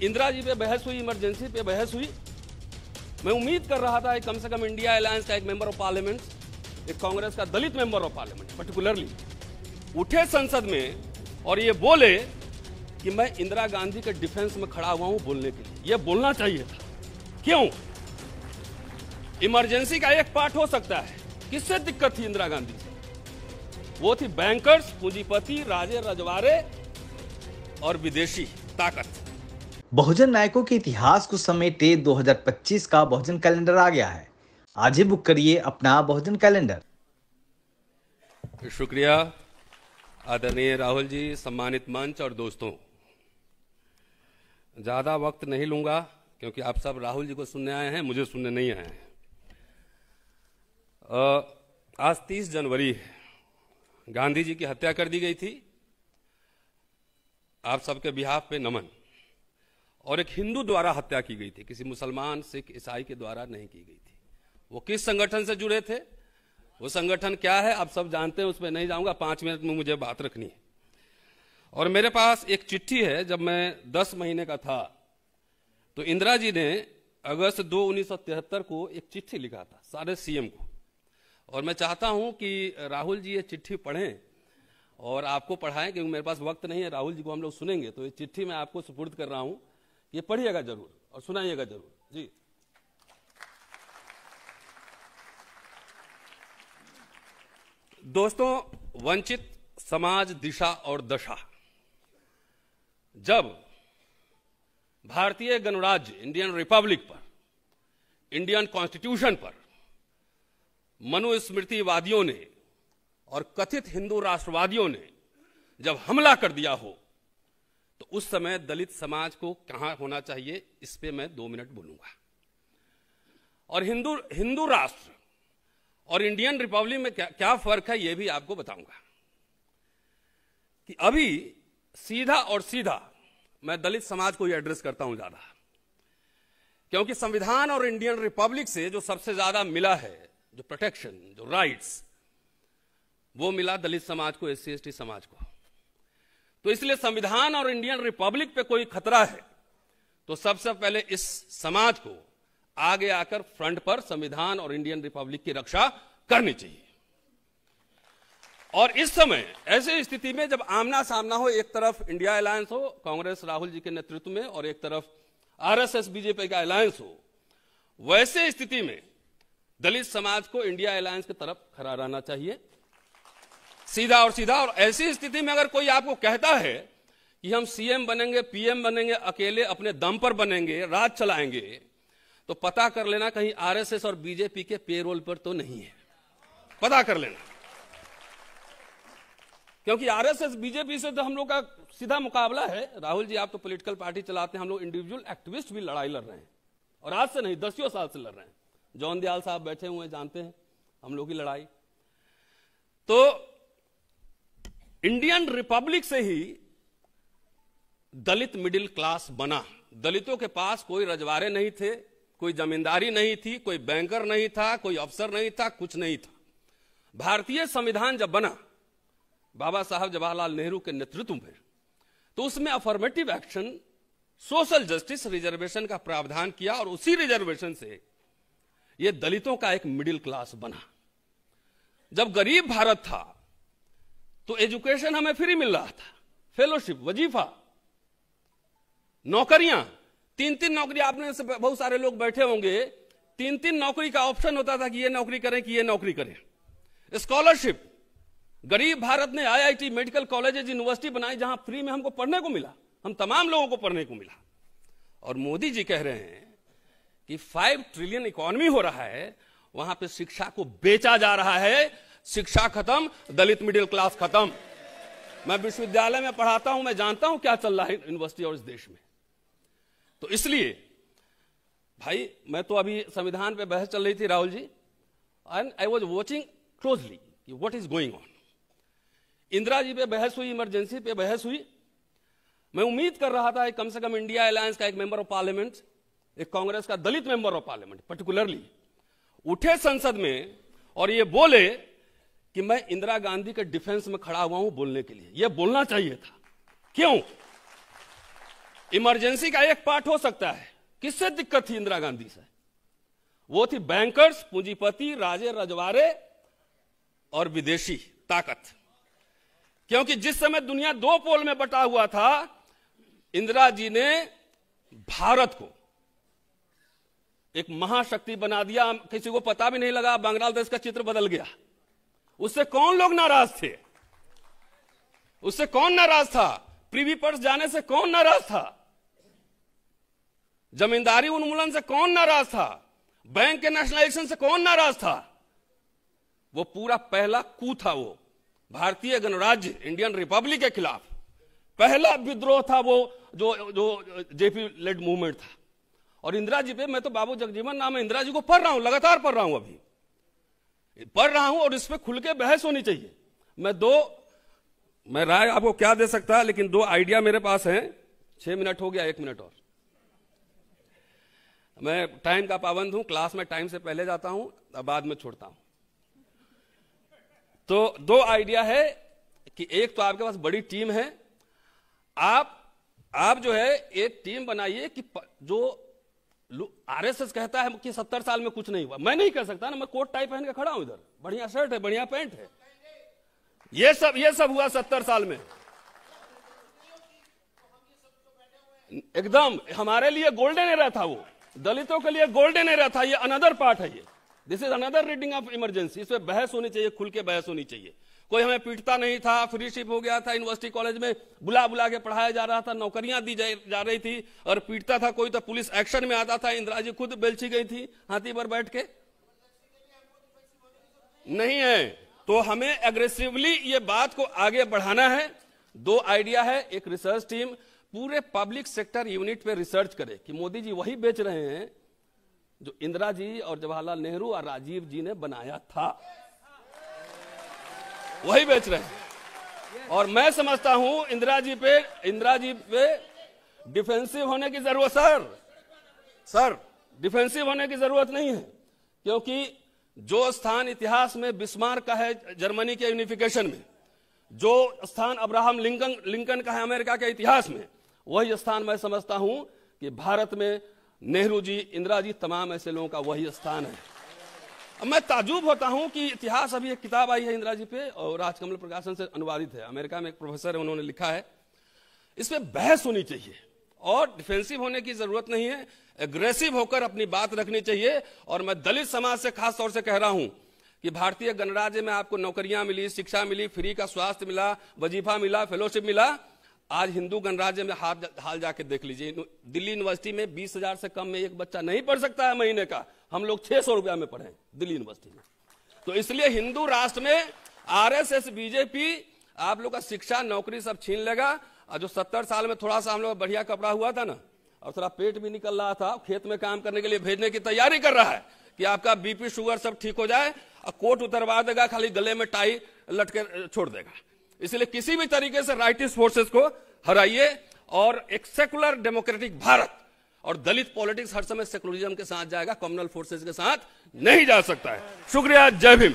इंदिरा जी पे बहस हुई, इमरजेंसी पे बहस हुई। मैं उम्मीद कर रहा था कम से कम इंडिया अलायंस का एक मेंबर ऑफ पार्लियामेंट, एक कांग्रेस का दलित मेंबर ऑफ पार्लियामेंट पर्टिकुलरली उठे संसद में और ये बोले कि मैं इंदिरा गांधी के डिफेंस में खड़ा हुआ हूं बोलने के लिए। ये बोलना चाहिए था। क्यों? इमरजेंसी का एक पार्ट हो सकता है। किससे दिक्कत थी इंदिरा गांधी से? वो थी बैंकर्स, पूंजीपति, राजे रजवाड़े और विदेशी ताकत। बहुजन नायकों के इतिहास को समेटे 2025 का बहुजन कैलेंडर आ गया है। आज ही बुक करिए अपना बहुजन कैलेंडर। शुक्रिया आदरणीय राहुल जी, सम्मानित मंच और दोस्तों। ज्यादा वक्त नहीं लूंगा क्योंकि आप सब राहुल जी को सुनने आए हैं, मुझे सुनने नहीं आए हैं। आज 30 जनवरी है, गांधी जी की हत्या कर दी गई थी। आप सबके बिहाफ पे नमन। और एक हिंदू द्वारा हत्या की गई थी, किसी मुसलमान, सिख, ईसाई के द्वारा नहीं की गई थी। वो किस संगठन से जुड़े थे, वो संगठन क्या है, आप सब जानते हैं, उसमें नहीं जाऊंगा। 5 मिनट में मुझे बात रखनी है। और मेरे पास एक चिट्ठी है, जब मैं 10 महीने का था तो इंदिरा जी ने अगस्त 2, 1973 को एक चिट्ठी लिखा था सारे सीएम को। और मैं चाहता हूं कि राहुल जी ये चिट्ठी पढ़ें और आपको पढ़ाएं, क्योंकि मेरे पास वक्त नहीं है। राहुल जी को हम लोग सुनेंगे, तो ये चिट्ठी मैं आपको सुपुर्द कर रहा हूं। ये पढ़िएगा जरूर और सुनाइएगा जरूर जी। दोस्तों, वंचित समाज दिशा और दशा। जब भारतीय गणराज्य इंडियन रिपब्लिक पर, इंडियन कॉन्स्टिट्यूशन पर मनुस्मृतिवादियों ने और कथित हिंदू राष्ट्रवादियों ने जब हमला कर दिया हो, तो उस समय दलित समाज को कहां होना चाहिए, इस पे मैं 2 मिनट बोलूंगा। और हिंदू राष्ट्र और इंडियन रिपब्लिक में क्या फर्क है, यह भी आपको बताऊंगा। कि अभी सीधा और सीधा मैं दलित समाज को ही एड्रेस करता हूं ज्यादा, क्योंकि संविधान और इंडियन रिपब्लिक से जो सबसे ज्यादा मिला है, जो प्रोटेक्शन, जो राइट्स, वो मिला दलित समाज को, एससी एसटी समाज को। तो इसलिए संविधान और इंडियन रिपब्लिक पे कोई खतरा है तो सबसे पहले इस समाज को आगे आकर फ्रंट पर संविधान और इंडियन रिपब्लिक की रक्षा करनी चाहिए। और इस समय ऐसी स्थिति में जब आमना सामना हो, एक तरफ इंडिया अलायंस हो कांग्रेस राहुल जी के नेतृत्व में और एक तरफ आरएसएस बीजेपी का अलायंस हो, वैसे स्थिति में दलित समाज को इंडिया अलायंस की तरफ खड़ा रहना चाहिए, सीधा और सीधा। और ऐसी स्थिति में अगर कोई आपको कहता है कि हम सीएम बनेंगे, पीएम बनेंगे, अकेले अपने दम पर बनेंगे, राज चलाएंगे, तो पता कर लेना कहीं आरएसएस और बीजेपी के पेरोल पर तो नहीं है। पता कर लेना, क्योंकि आरएसएस बीजेपी से तो हम लोग का सीधा मुकाबला है। राहुल जी, आप तो पॉलिटिकल पार्टी चलाते हैं, हम लोग इंडिविजुअल एक्टिविस्ट भी लड़ाई लड़ रहे हैं, और आज से नहीं, 10 साल से लड़ रहे हैं। जॉन दयाल साहब बैठे हुए हैं, जानते हैं हम लोग की लड़ाई। तो इंडियन रिपब्लिक से ही दलित मिडिल क्लास बना। दलितों के पास कोई रजवाड़े नहीं थे, कोई जमींदारी नहीं थी, कोई बैंकर नहीं था, कोई अफसर नहीं था, कुछ नहीं था। भारतीय संविधान जब बना बाबा साहब जवाहरलाल नेहरू के नेतृत्व में, तो उसमें affirmative action, social justice, reservation का प्रावधान किया, और उसी रिजर्वेशन से यह दलितों का एक मिडिल क्लास बना। जब गरीब भारत था तो एजुकेशन हमें फ्री मिल रहा था, फेलोशिप, वजीफा, नौकरियां, 3-3 नौकरी। आपने से बहुत सारे लोग बैठे होंगे, 3-3 नौकरी का ऑप्शन होता था कि ये नौकरी करें कि ये नौकरी करें। स्कॉलरशिप, गरीब भारत ने आईआईटी, मेडिकल कॉलेजेस, यूनिवर्सिटी बनाई जहां फ्री में हमको पढ़ने को मिला, हम तमाम लोगों को पढ़ने को मिला। और मोदी जी कह रहे हैं कि 5 ट्रिलियन इकोनॉमी हो रहा है, वहां पे शिक्षा को बेचा जा रहा है। शिक्षा खत्म, दलित मिडिल क्लास खत्म। मैं विश्वविद्यालय में पढ़ाता हूं, मैं जानता हूं क्या चल रहा है यूनिवर्सिटी और इस देश में। तो इसलिए भाई, मैं तो अभी संविधान पे बहस चल रही थी Rahul ji, and I was watching closely कि what is going on. Indira ji पे बहस हुई, इमरजेंसी पे बहस हुई। मैं उम्मीद कर रहा था कम से कम इंडिया अलायंस का एक मेंबर ऑफ पार्लियामेंट, एक कांग्रेस का दलित मेंबर ऑफ पार्लियामेंट पर्टिकुलरली उठे संसद में और ये बोले कि मैं इंदिरा गांधी के डिफेंस में खड़ा हुआ हूं बोलने के लिए। यह बोलना चाहिए था। क्यों? इमरजेंसी का एक पार्ट हो सकता है। किससे दिक्कत थी इंदिरा गांधी से? वो थी बैंकर्स, पूंजीपति, राजे रजवाड़े और विदेशी ताकत। क्योंकि जिस समय दुनिया दो पोल में बटा हुआ था, इंदिरा जी ने भारत को एक महाशक्ति बना दिया। किसी को पता भी नहीं लगा, बांग्लादेश का चित्र बदल गया। उससे कौन लोग नाराज थे? उससे कौन नाराज था? प्रीवी पर्स जाने से कौन नाराज था? जमींदारी उन्मूलन से कौन नाराज था? बैंक के नेशनलाइजेशन से कौन नाराज था? वो पूरा पहला कू था। वो भारतीय गणराज्य, इंडियन रिपब्लिक के खिलाफ पहला विद्रोह था, वो जो जेपी लेड मूवमेंट था। और इंदिरा जी पे मैं तो बाबू जगजीवन नाम है, इंदिरा जी को पढ़ रहा हूं, लगातार पढ़ रहा हूं, अभी पढ़ रहा हूं, और इस पे खुल के बहस होनी चाहिए। मैं राय आपको क्या दे सकता, लेकिन दो आइडिया मेरे पास हैं। 6 मिनट हो गया, 1 मिनट और। मैं टाइम का पाबंद हूं, क्लास में टाइम से पहले जाता हूं, अब बाद में छोड़ता हूं। तो 2 आइडिया है कि एक तो आपके पास बड़ी टीम है, आप जो है एक टीम बनाइए कि जो आरएसएस कहता है कि 70 साल में कुछ नहीं हुआ, मैं नहीं कह सकता ना। मैं कोट टाई पहन के खड़ा हूं इधर, बढ़िया शर्ट है, बढ़िया पैंट है, ये सब हुआ 70 साल में। एकदम हमारे लिए गोल्डन एरा था, वो दलितों के लिए गोल्डन एरा था। ये अनदर पार्ट है, ये this is another reading of emergency. इस पे बहस होनी चाहिए, खुल के बहस होनी चाहिए। कोई हमें पीटता नहीं था, फ्री शिप हो गया था, यूनिवर्सिटी कॉलेज में बुला बुला के पढ़ाया जा रहा था, नौकरियां दी जा रही थी, और पीटता था कोई तो पुलिस एक्शन में आता था। इंदिरा जी खुद बेलची गई थी हाथी पर बैठ के। नहीं है तो हमें एग्रेसिवली ये बात को आगे बढ़ाना है। 2 आइडिया है, एक रिसर्च टीम पूरे पब्लिक सेक्टर यूनिट पे रिसर्च करे कि मोदी जी वही बेच रहे हैं जो इंदिरा जी और जवाहरलाल नेहरू और राजीव जी ने बनाया था, वही बेच रहे हैं। और मैं समझता हूं इंदिरा जी पे डिफेंसिव होने की जरूरत, सर डिफेंसिव होने की जरूरत नहीं है। क्योंकि जो स्थान इतिहास में बिस्मार्क का है जर्मनी के यूनिफिकेशन में, जो स्थान अब्राहम लिंकन का है अमेरिका के इतिहास में, वही स्थान मैं समझता हूं कि भारत में नेहरू जी, इंदिरा जी, तमाम ऐसे लोगों का वही स्थान है। अब मैं ताजुब होता हूं कि इतिहास, अभी एक किताब आई है इंदिरा जी पे और राजकमल प्रकाशन से अनुवादित है, अमेरिका में एक प्रोफेसर है, उन्होंने लिखा है। इस पे बहस होनी चाहिए और डिफेंसिव होने की जरूरत नहीं है, एग्रेसिव होकर अपनी बात रखनी चाहिए। और मैं दलित समाज से खास तौर से कह रहा हूं कि भारतीय गणराज्य में आपको नौकरियां मिली, शिक्षा मिली, फ्री का स्वास्थ्य मिला, वजीफा मिला, फेलोशिप मिला। आज हिंदू गणराज्य में हाल जाके देख लीजिए, दिल्ली यूनिवर्सिटी में 20,000 से कम में एक बच्चा नहीं पढ़ सकता है महीने का। हम लोग 600 रुपया में पढ़े दिल्ली यूनिवर्सिटी में। तो इसलिए हिंदू राष्ट्र में आरएसएस, बीजेपी आप लोग का शिक्षा, नौकरी सब छीन लेगा। और जो 70 साल में थोड़ा सा हम लोग बढ़िया कपड़ा हुआ था ना, और थोड़ा पेट भी निकल रहा था, खेत में काम करने के लिए भेजने की तैयारी कर रहा है कि आपका बीपी शुगर सब ठीक हो जाए, और कोट उतरवा देगा, खाली गले में टाई लटके छोड़ देगा। इसलिए किसी भी तरीके से राइटिस्ट फोर्सेस को हराइए और एक सेकुलर डेमोक्रेटिक भारत, और दलित पॉलिटिक्स हर समय सेकुलरिज्म के साथ जाएगा, कम्युनल फोर्सेस के साथ नहीं जा सकता है। शुक्रिया, जय भीम।